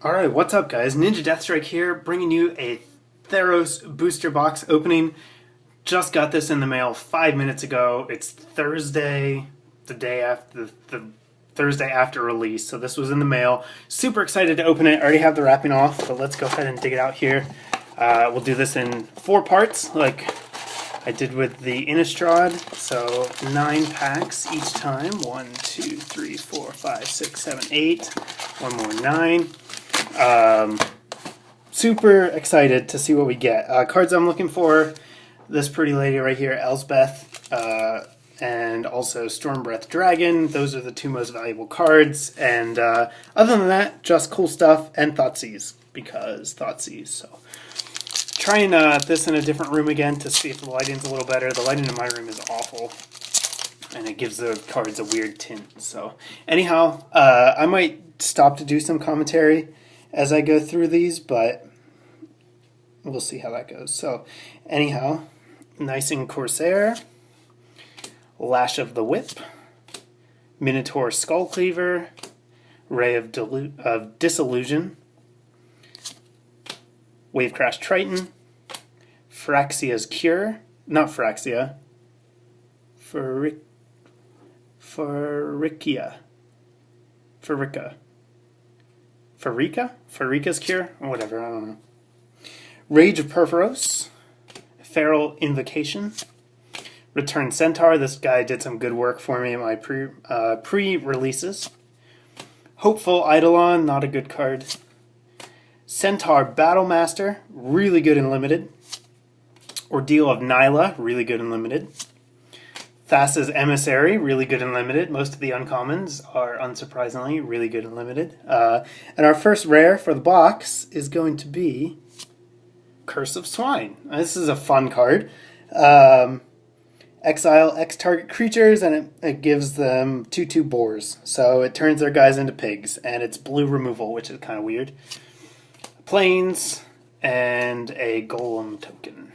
Alright, what's up guys? NinjaDeathStrike here, bringing you a Theros booster box opening. Just got this in the mail 5 minutes ago. It's Thursday, the day after the Thursday after release, so this was in the mail. Super excited to open it. I already have the wrapping off, but let's go ahead and dig it out here. We'll do this in 4 parts, like I did with the Innistrad. So 9 packs each time. 1, 2, 3, 4, 5, 6, 7, 8. One more 9. Super excited to see what we get. Cards I'm looking for, this pretty lady right here, Elsbeth, and also Stormbreath Dragon. Those are the 2 most valuable cards. And other than that, just cool stuff and Thoughtseize, because Thoughtseize. So trying this in a different room again to see if the lighting's a little better. The lighting in my room is awful, and it gives the cards a weird tint. So anyhow, I might stop to do some commentary as I go through these, but we'll see how that goes. So anyhow, Nicing Corsair, Lash of the Whip, Minotaur Skullcleaver, Ray of Disillusion, Wavecrash Triton, Phyrexia's Cure, not Phyrexia, Phyrexia's Cure? Or whatever, I don't know. Rage of Perforos, Feral Invocation, Return Centaur. This guy did some good work for me in my pre-releases. Hopeful Eidolon, not a good card. Centaur Battlemaster, really good in limited. Ordeal of Nyla, really good in limited. Thassa's Emissary, really good in limited. Most of the uncommons are, unsurprisingly, really good in limited. And our first rare for the box is going to be Curse of Swine. This is a fun card. Exile X target creatures, and it gives them 2/2 boars. So it turns their guys into pigs, and it's blue removal, which is kind of weird. Plains, and a Golem token.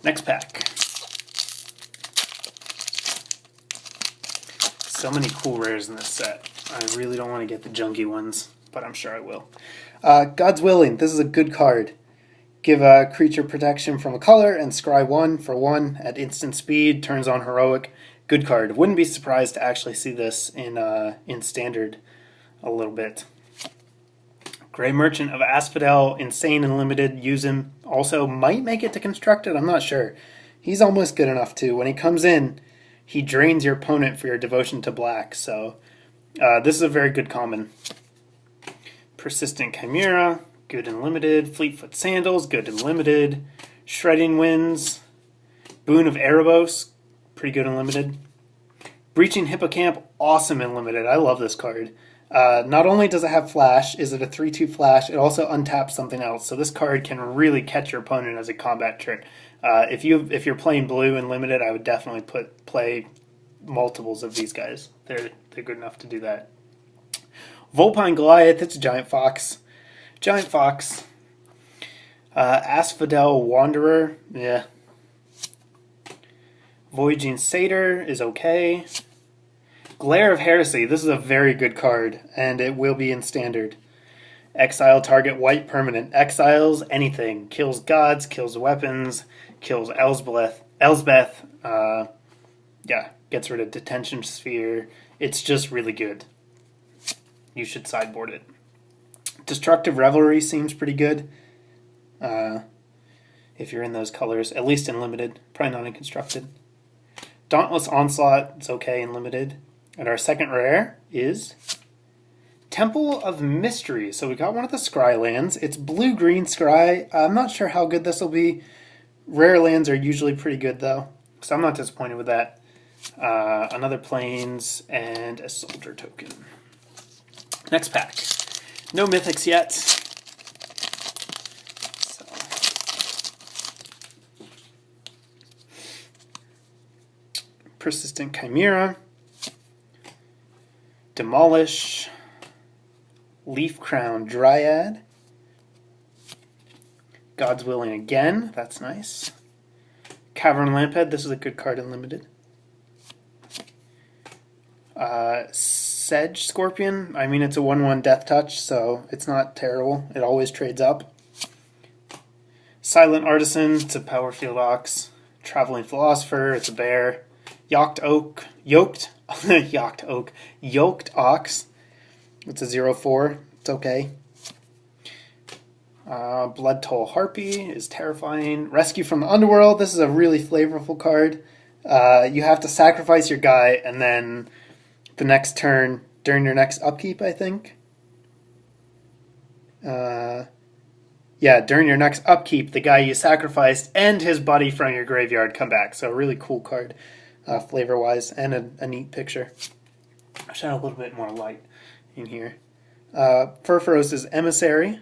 Next pack. So many cool rares in this set. I really don't want to get the junky ones, but I'm sure I will. God's Willing. This is a good card. Give a creature protection from a color and scry 1 for 1 at instant speed. Turns on heroic. Good card. Wouldn't be surprised to actually see this in standard a little bit. Grey Merchant of Asphodel. Insane and limited. Use him. Also might make it to constructed. I'm not sure. He's almost good enough too. When he comes in, he drains your opponent for your devotion to black. So this is a very good common. Persistent Chimera, good and limited. Fleetfoot Sandals, good and limited. Shredding Winds. Boon of Erebos, pretty good and limited. Breaching Hippocamp, awesome and limited. I love this card. Not only does it have flash, is it a 3/2 flash, it also untaps something else. So this card can really catch your opponent as a combat trick. If you're playing blue and limited, I would definitely play multiples of these guys. They're good enough to do that. Vulpine Goliath, it's a giant fox. Giant fox. Asphodel Wanderer, yeah. Voyaging Satyr is okay. Glare of Heresy, this is a very good card, and it will be in standard. Exile target white permanent. Exiles anything. Kills gods, kills weapons, kills Elsbeth. Yeah, gets rid of Detention Sphere. It's just really good. You should sideboard it. Destructive Revelry seems pretty good. If you're in those colors, at least in limited. Probably not in constructed. Dauntless Onslaught, it's okay in limited. And our second rare is Temple of Mystery. So we got one of the Scry lands. It's blue-green Scry. I'm not sure how good this will be. Rare lands are usually pretty good, though. So I'm not disappointed with that. Another Plains and a Soldier token. Next pack. No mythics yet. So. Persistent Chimera. Demolish. Leaf Crown Dryad. God's Willing again. That's nice. Cavern Lamphead. This is a good card in limited. Sedge Scorpion. I mean, it's a 1/1 Death Touch, so it's not terrible. It always trades up. Silent Artisan, it's a Power Field Ox. Traveling Philosopher, it's a bear. Yoked Ox, it's a 0/4, it's okay. Blood Toll Harpy is terrifying. Rescue from the Underworld, this is a really flavorful card. You have to sacrifice your guy, and then the next turn, during your next upkeep, I think. Yeah, during your next upkeep, the guy you sacrificed and his buddy from your graveyard come back. So a really cool card, flavor-wise, and a neat picture. I should have a little bit more light in here. Furfuros's Emissary.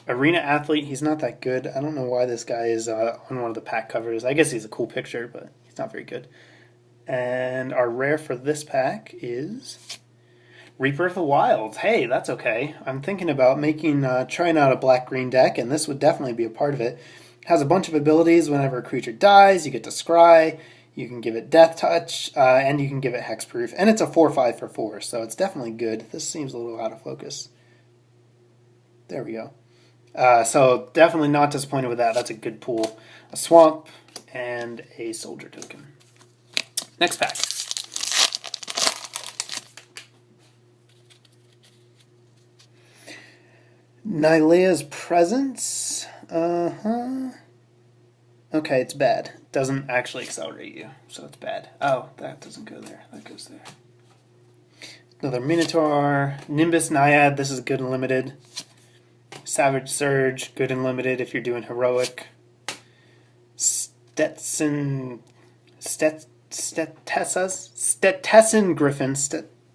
Arena Athlete, he's not that good. I don't know why this guy is on one of the pack covers. I guess he's a cool picture, but he's not very good. And our rare for this pack is Reaper of the Wilds. Hey, that's okay. I'm thinking about trying out a black-green deck, and this would definitely be a part of it. Has a bunch of abilities. Whenever a creature dies, you get to scry, you can give it Death Touch, and you can give it Hexproof. And it's a 4/5 for 4, so it's definitely good. This seems a little out of focus. There we go. So definitely not disappointed with that. That's a good pool. A Swamp and a Soldier token. Next pack. Nylea's Presence. Okay, it's bad. Doesn't actually accelerate you, so it's bad. Oh, that doesn't go there. That goes there. Another Minotaur. Nimbus Naiad. This is good and limited. Savage Surge. Good and limited if you're doing heroic. Stetson Griffin.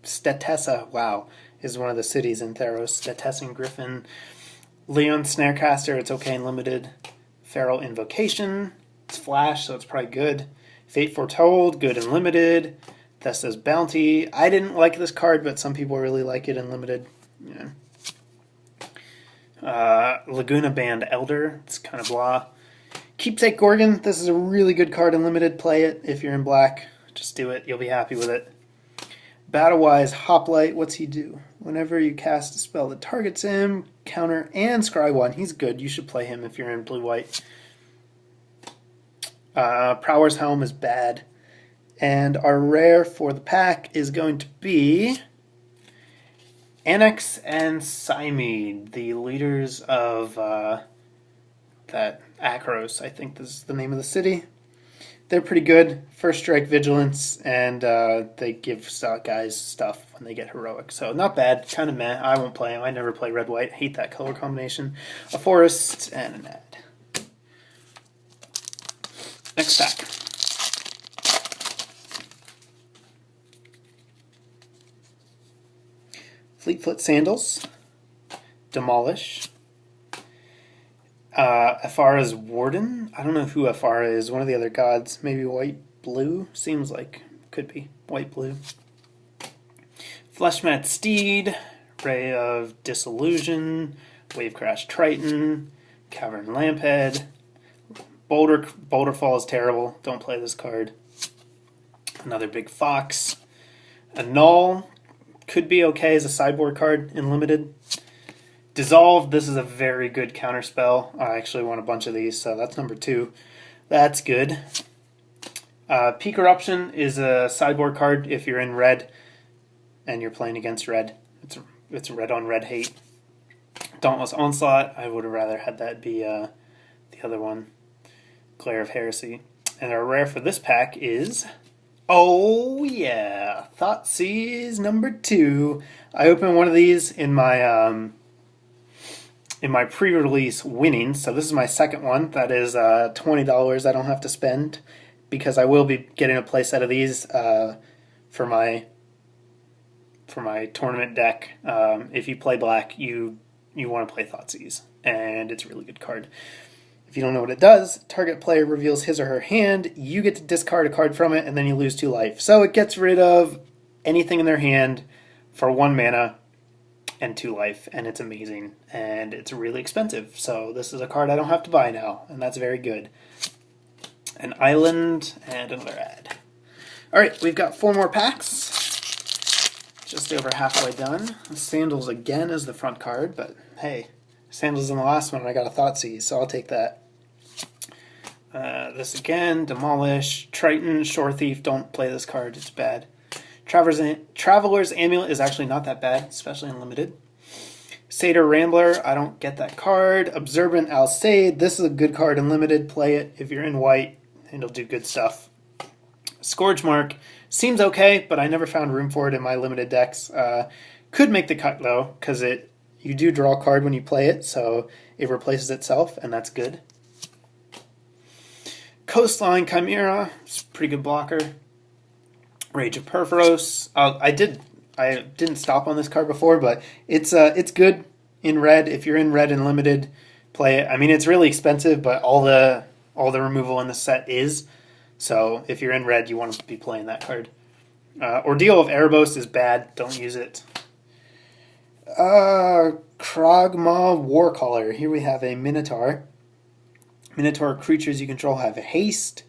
Stetessa, wow, is one of the cities in Theros. Stetessan Griffin. Leon Snarecaster, it's okay and limited. Feral Invocation, it's flash, so it's probably good. Fate Foretold, good and limited. Thessa's Bounty, I didn't like this card, but some people really like it in limited. Yeah. Laguna Band Elder, it's kind of blah. Keepsake Gorgon, this is a really good card in limited. Play it if you're in black. Just do it, you'll be happy with it. Battle-wise, Hoplite, what's he do? Whenever you cast a spell that targets him, counter and scry 1. He's good. You should play him if you're in blue-white. Prowler's Helm is bad. And our rare for the pack is going to be Annex and Cymede, the leaders of that Akros. I think this is the name of the city. They're pretty good. First Strike Vigilance, and they give guys stuff when they get heroic. So not bad. Kind of meh. I won't play them. I never play red-white. Hate that color combination. A Forest and an ad. Next pack. Fleetfoot Sandals. Demolish. Afara's Warden. I don't know who Afara is. One of the other gods. Maybe white-blue? Seems like could be white-blue. Fleshmat Steed. Ray of Disillusion. Wavecrash Triton. Cavern Lamphead. Boulderfall is terrible. Don't play this card. Another Big Fox. A Null. Could be okay as a sideboard card in limited. Dissolve, this is a very good counterspell. I actually want a bunch of these, so that's number 2. That's good. Peak Eruption is a sideboard card if you're in red and you're playing against red. It's red on red hate. Dauntless Onslaught, I would have rather had that be the other one. Glare of Heresy. And our rare for this pack is... Oh yeah, Thoughtseize number 2. I opened one of these in my pre-release winnings, so this is my second one. That is $20 I don't have to spend because I will be getting a playset of these for my tournament deck. If you play black, you want to play Thoughtseize, and it's a really good card. If you don't know what it does, target player reveals his or her hand, you get to discard a card from it, and then you lose 2 life. So it gets rid of anything in their hand for 1 mana and 2 life, and it's amazing, and it's really expensive. So this is a card I don't have to buy now, and that's very good. An island and another ad. All right, we've got 4 more packs. Just over halfway done. Sandals again is the front card, but hey, Sandals in the last one and I got a Thoughtseize, so I'll take that. This again, Demolish, Triton, Shore Thief, don't play this card, it's bad. Traveler's Amulet is actually not that bad, especially in Limited. Satyr Rambler, I don't get that card. Observant Alseid, this is a good card in Limited, play it if you're in white, and it'll do good stuff. Scourge Mark seems okay, but I never found room for it in my Limited decks. Could make the cut though, because you do draw a card when you play it, so it replaces itself, and that's good. Coastline Chimera, it's a pretty good blocker. Rage of Perforos. I didn't stop on this card before, but it's good in red. If you're in red and Limited, play it. I mean, it's really expensive, but all the removal in the set is. So if you're in red, you want to be playing that card. Ordeal of Erebos is bad. Don't use it. Kragma Warcaller. Here we have a Minotaur. Minotaur creatures you control have a haste.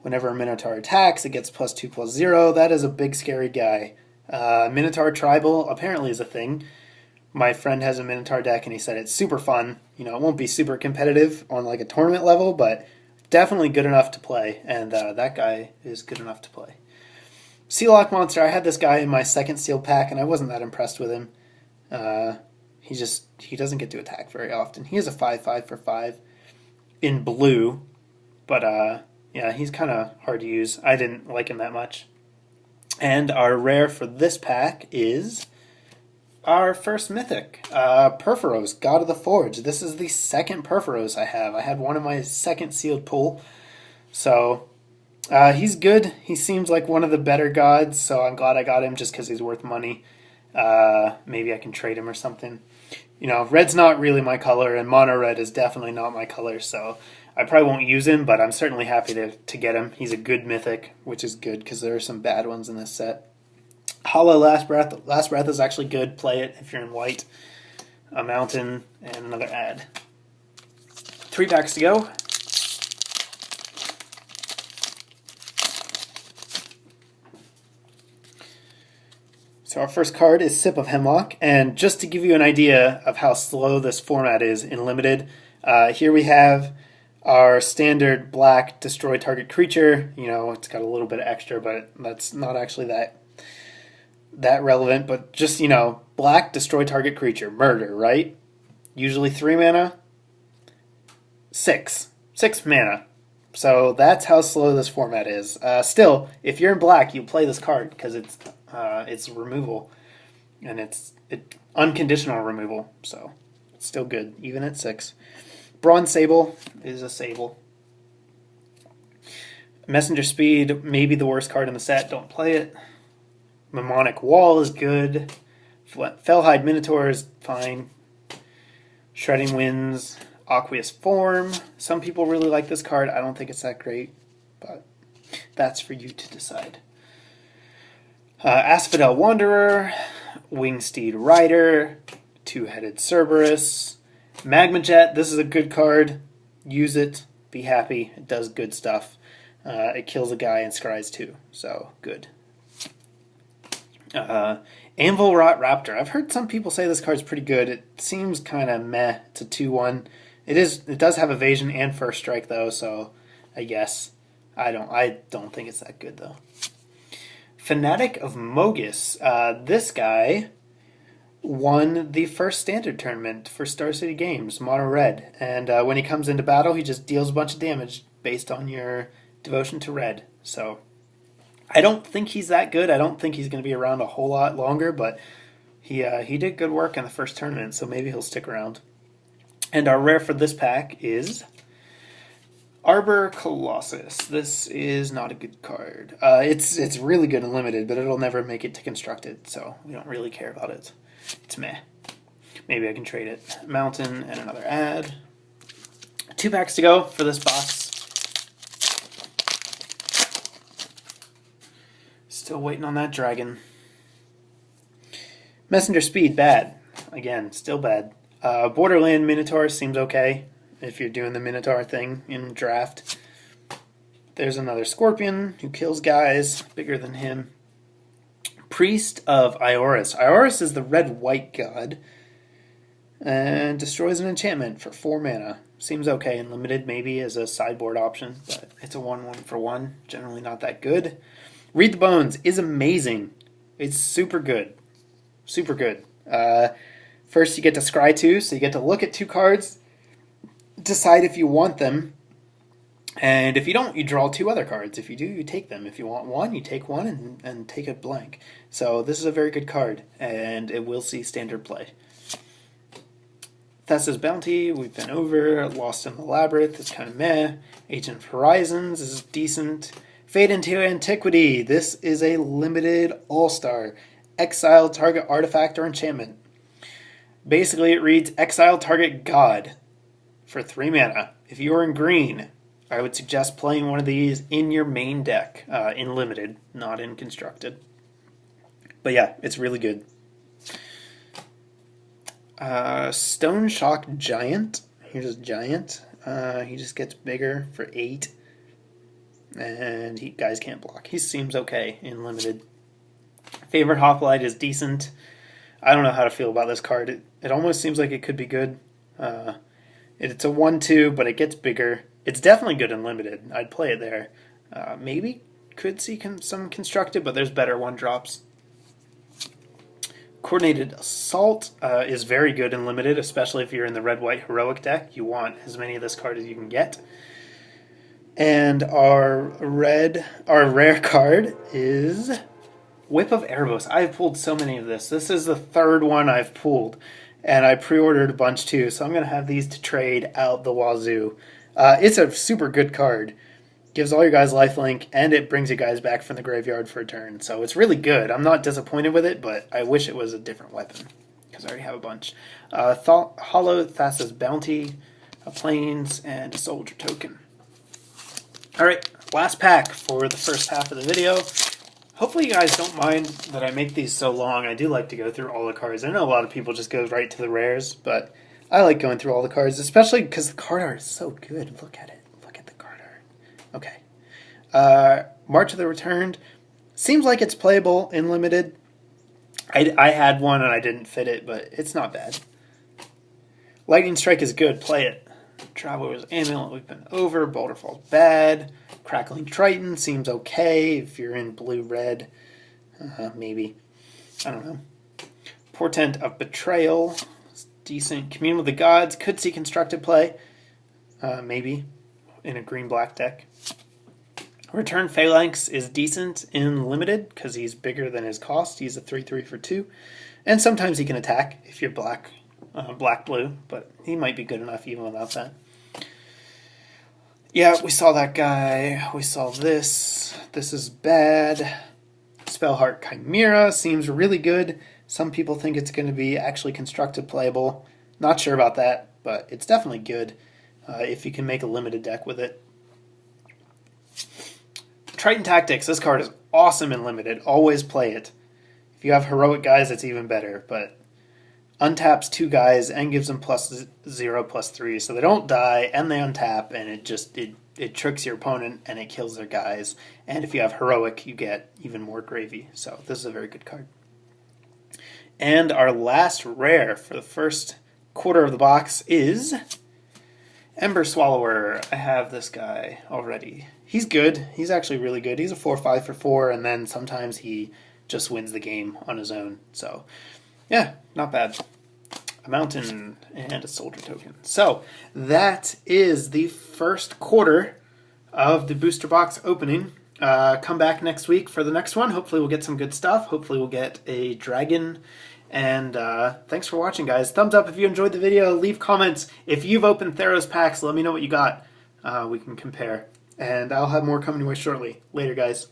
Whenever a Minotaur attacks, it gets +2/+0. That is a big scary guy. Minotaur Tribal apparently is a thing. My friend has a Minotaur deck and he said it's super fun. You know, it won't be super competitive on like a tournament level, but definitely good enough to play. And that guy is good enough to play. Sealock Monster, I had this guy in my second sealed pack and I wasn't that impressed with him. He doesn't get to attack very often. He is a 5/5 for 5 in blue, but yeah, he's kind of hard to use. I didn't like him that much. And our rare for this pack is our first mythic, Perforos, God of the Forge. This is the second Perforos I have. I had one in my second sealed pool. So he's good. He seems like one of the better gods, so I'm glad I got him just because he's worth money. Maybe I can trade him or something. You know, red's not really my color, and mono red is definitely not my color, so I probably won't use him, but I'm certainly happy to get him. He's a good mythic, which is good because there are some bad ones in this set. Hollow Last Breath. Last Breath is actually good. Play it if you're in white. A mountain and another ad. 3 packs to go. So our first card is Sip of Hemlock, and just to give you an idea of how slow this format is in Limited, here we have our standard black destroy target creature. You know, it's got a little bit extra, but that's not actually that relevant. But just, you know, black destroy target creature, murder, right? Usually 3 mana, 6 mana. So that's how slow this format is. Still, if you're in black, you play this card because it's removal, and it's unconditional removal, so it's still good, even at 6. Bronze Sable is a Sable. Messenger Speed, maybe the worst card in the set, don't play it. Mnemonic Wall is good. Fellhide Minotaur is fine. Shredding Winds, Aqueous Form. Some people really like this card. I don't think it's that great, but that's for you to decide. Asphodel Wanderer, Wingsteed Rider, Two-Headed Cerberus, Magma Jet. This is a good card. Use it. Be happy. It does good stuff. It kills a guy and scries too, so good. Anvil Rot Raptor. I've heard some people say this card's pretty good. It seems kind of meh. It's a 2/1. It does have evasion and first strike though, so I guess I don't think it's that good though. Fanatic of Mogus. This guy won the first standard tournament for Star City Games, Mono Red. And when he comes into battle, he just deals a bunch of damage based on your devotion to red. So I don't think he's that good. I don't think he's going to be around a whole lot longer, but he did good work in the first tournament, so maybe he'll stick around. And our rare for this pack is Arbor Colossus. This is not a good card. It's really good and limited, but it'll never make it to constructed, so we don't really care about it. It's meh. Maybe I can trade it. Mountain and another ad. 2 packs to go for this box. Still waiting on that dragon. Messenger Speed, bad. Again, still bad. Borderland Minotaur seems okay if you're doing the Minotaur thing in draft. There's another Scorpion who kills guys bigger than him. Priest of Ioris. Ioris is the red-white god and destroys an enchantment for 4 mana. Seems okay in limited, maybe as a sideboard option, but it's a 1/1 for 1. Generally not that good. Read the Bones is amazing. It's super good. Super good. First you get to scry 2, so you get to look at 2 cards, decide if you want them, and if you don't, you draw 2 other cards. If you do, you take them. If you want one, you take one and take it blank. So this is a very good card, and it will see standard play. Theros' Bounty, we've been over. Lost in the Labyrinth is kind of meh. Agent of Horizons is decent. Fade into Antiquity. This is a limited all-star. Exile target artifact or enchantment. Basically, it reads exile target god for 3 mana. If you are in green, I would suggest playing one of these in your main deck, in limited, not in constructed. But yeah, it's really good. Stone Shock Giant. Here's a giant. He just gets bigger for 8. And guys can't block. He seems okay in limited. Favorite Hoplite is decent. I don't know how to feel about this card. It almost seems like it could be good. It's a 1/2, but it gets bigger. It's definitely good in limited. I'd play it there. Maybe could see some constructed, but there's better 1-drops. Coordinated Assault is very good in limited, especially if you're in the red-white heroic deck. You want as many of this card as you can get. And our rare card is Whip of Erebos. I've pulled so many of this. This is the 3rd one I've pulled, and I pre-ordered a bunch too, so I'm going to have these to trade out the wazoo. It's a super good card. Gives all your guys lifelink, and it brings you guys back from the graveyard for a turn. So it's really good. I'm not disappointed with it, but I wish it was a different weapon, because I already have a bunch. Hollow Theros' Bounty, a Plains, and a Soldier Token. Alright, last pack for the first half of the video. Hopefully you guys don't mind that I make these so long. I do like to go through all the cards. I know a lot of people just go right to the rares, but I like going through all the cards, especially because the card art is so good. Look at it. Look at the card art. Okay. March of the Returned. Seems like it's playable in limited. I had one and I didn't fit it, but it's not bad. Lightning Strike is good. Play it. Traveler's Amulet, we've been over. Boulder Falls, bad. Crackling Triton seems okay if you're in blue-red. Maybe. I don't know. Portent of Betrayal is decent. Commune with the Gods could see constructed play. Maybe. In a green-black deck. Return Phalanx is decent in limited because he's bigger than his cost. He's a 3/3 for 2. And sometimes he can attack if you're black-blue, but he might be good enough even without that. Yeah, we saw that guy. We saw this. This is bad. Spellheart Chimera seems really good. Some people think it's going to be actually constructed playable. Not sure about that, but it's definitely good if you can make a limited deck with it. Triton Tactics. This card is awesome in limited. Always play it. If you have heroic guys, it's even better, but untaps 2 guys and gives them +0/+3, so they don't die and they untap, and it tricks your opponent and it kills their guys. And if you have heroic, you get even more gravy. So this is a very good card. And our last rare for the first quarter of the box is Ember Swallower. I have this guy already. He's good. He's actually really good. He's a 4/5 for 4, and then sometimes he just wins the game on his own. So yeah, not bad. A mountain and a soldier token. So that is the first quarter of the booster box opening. Come back next week for the next one. Hopefully we'll get some good stuff. Hopefully we'll get a dragon. And thanks for watching, guys. Thumbs up if you enjoyed the video. Leave comments. If you've opened Theros packs, let me know what you got. We can compare. And I'll have more coming your way shortly. Later, guys.